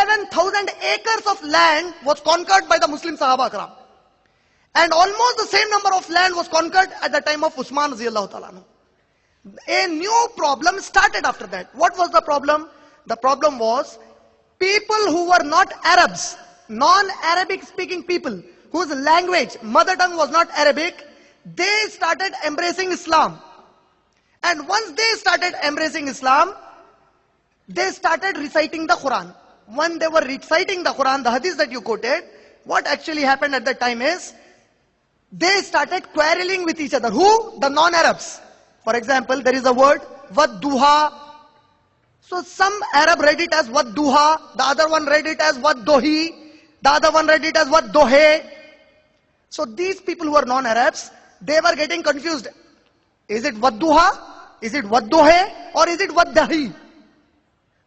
11,000 acres of land was conquered by the Muslim Sahaba Ikram. And almost the same number of land was conquered at the time of Uthman radiyallahu ta'ala anhu. A new problem started after that. What was the problem? The problem was people who were not Arabs, non-Arabic speaking people, whose language, mother tongue was not Arabic, they started embracing Islam. And once they started embracing Islam, they started reciting the Quran. When they were reciting the Quran, the hadith that you quoted, what actually happened at that time is, they started quarreling with each other. Who? The non-Arabs. For example, there is a word, Wadduha. So some Arab read it as Wadduha, the other one read it as Waddohi, the other one read it as Waddohe. So these people who are non-Arabs, they were getting confused. Is it Wadduha? Is it Waddohe? Or is it Waddahi?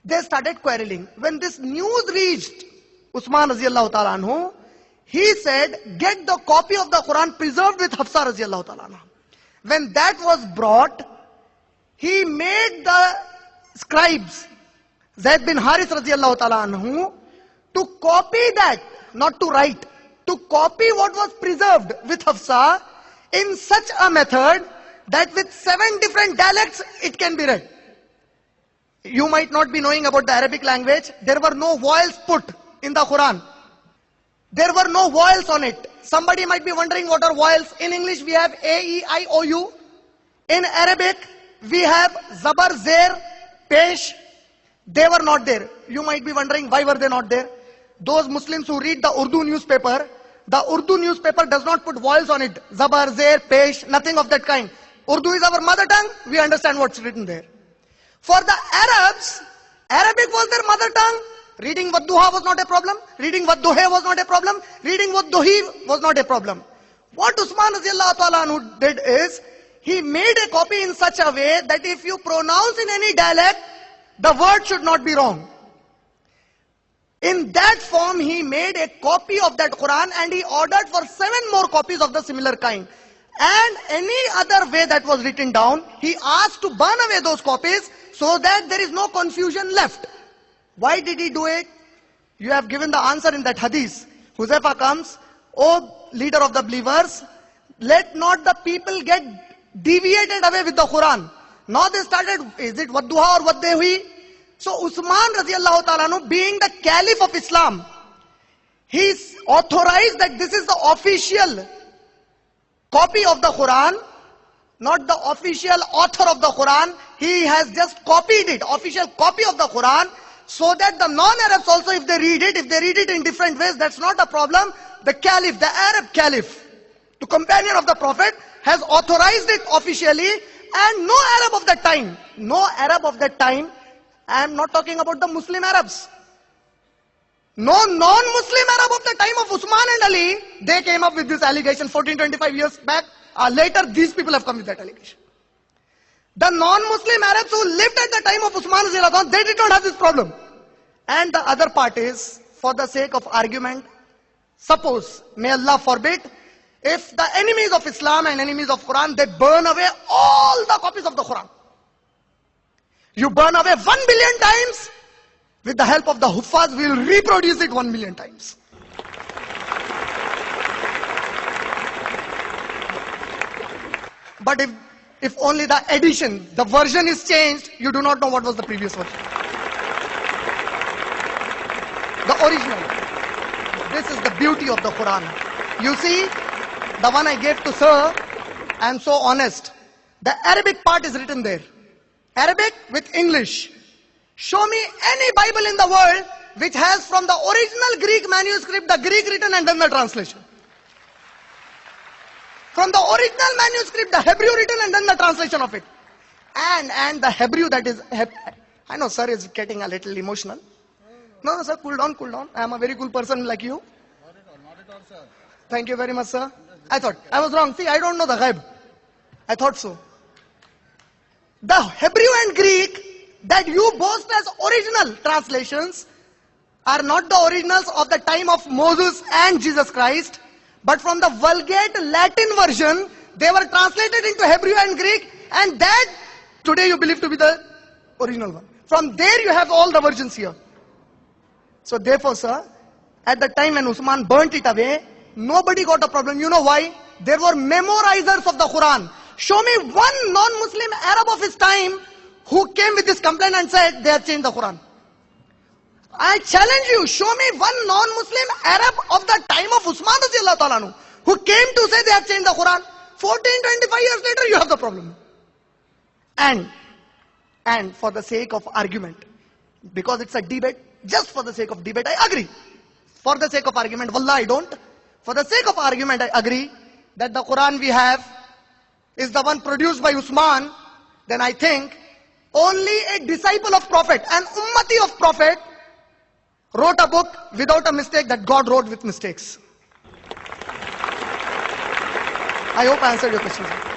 They started quarreling. When this news reached Uthman radiyallahu ta'ala anhu, he said, get the copy of the Quran preserved with Hafsa radiyallahu ta'ala anhu. When that was brought, he made the scribes, Zaid bin Harith radiyallahu ta'ala anhu, to copy that, not to write, to copy what was preserved with Hafsa in such a method that with 7 different dialects it can be read. You might not be knowing about the Arabic language. There were no vowels put in the Quran. There were no vowels on it. Somebody might be wondering what are vowels. In English we have A, E, I, O, U. In Arabic we have Zabar, Zer, Pesh. They were not there. You might be wondering why were they not there. Those Muslims who read the Urdu newspaper, the Urdu newspaper does not put vowels on it. Zabar, Zer, Pesh, nothing of that kind. Urdu is our mother tongue. We understand what's written there. For the Arabs, Arabic was their mother tongue. Reading Wadduha was not a problem. Reading Waddohe was not a problem. Reading Waddohi was not a problem. What Uthman radiyallahu ta'ala anhu did is, he made a copy in such a way that if you pronounce in any dialect, the word should not be wrong. In that form, he made a copy of that Quran and he ordered for 7 more copies of the similar kind. And any other way that was written down, he asked to burn away those copies so that there is no confusion left. Why did he do it? You have given the answer in that hadith. Huzaifa comes, O leader of the believers, let not the people get deviated away with the Quran. Now they started, is it Wadduha or Waddehi? So Uthman radiyallahu ta'ala anhu, being the Caliph of Islam, he authorized that this is the official copy of the Quran, not the official author of the Quran. He has just copied it, official copy of the Quran, so that the non-Arabs also, if they read it in different ways, that's not a problem. The Caliph, the Arab Caliph, the companion of the Prophet, has authorized it officially, and no Arab of that time, I am not talking about the Muslim Arabs. No non-Muslim Arab of the time of Uthman and Ali, they came up with this allegation 1425 years back. Later, these people have come with that allegation. The non-Muslim Arabs who lived at the time of Uthman, they did not have this problem. And the other part is, for the sake of argument, suppose, may Allah forbid, if the enemies of Islam and enemies of Quran, they burn away all the copies of the Quran. You burn away 1 billion times, with the help of the Huffaz, we will reproduce it 1 million times. But if only the edition, the version is changed, you do not know what was the previous version. The original. This is the beauty of the Quran. You see, the one I gave to sir, I am so honest. The Arabic part is written there. Arabic with English. Show me any Bible in the world which has from the original Greek manuscript, the Greek written and then the translation. From the original manuscript, the Hebrew written and then the translation of it. And the Hebrew that is, I know sir is getting a little emotional. No sir, cool down. I am a very cool person like you. Not at all sir. Thank you very much sir. I thought, I was wrong. See, I don't know the ghaib. I thought so. The Hebrew and Greek that you boast as original translations are not the originals of the time of Moses and Jesus Christ, but from the Vulgate Latin version, they were translated into Hebrew and Greek, and that today you believe to be the original one. From there you have all the versions here. So therefore, sir, at the time when Uthman burnt it away, nobody got a problem. You know why? There were memorizers of the Quran. Show me one non-Muslim Arab of his time who came with this complaint and said they have changed the Quran. I challenge you, show me one non-Muslim Arab of the time of Uthman radiallahu ta'ala anhu who came to say they have changed the Quran. 14, 25 years later, you have the problem. And for the sake of argument, because it's a debate, just for the sake of debate, I agree. For the sake of argument, wallah, I don't. For the sake of argument, I agree that the Quran we have is the one produced by Uthman. Then I think only a disciple of Prophet, an ummati of Prophet, wrote a book without a mistake that God wrote with mistakes. I hope I answered your question, sir.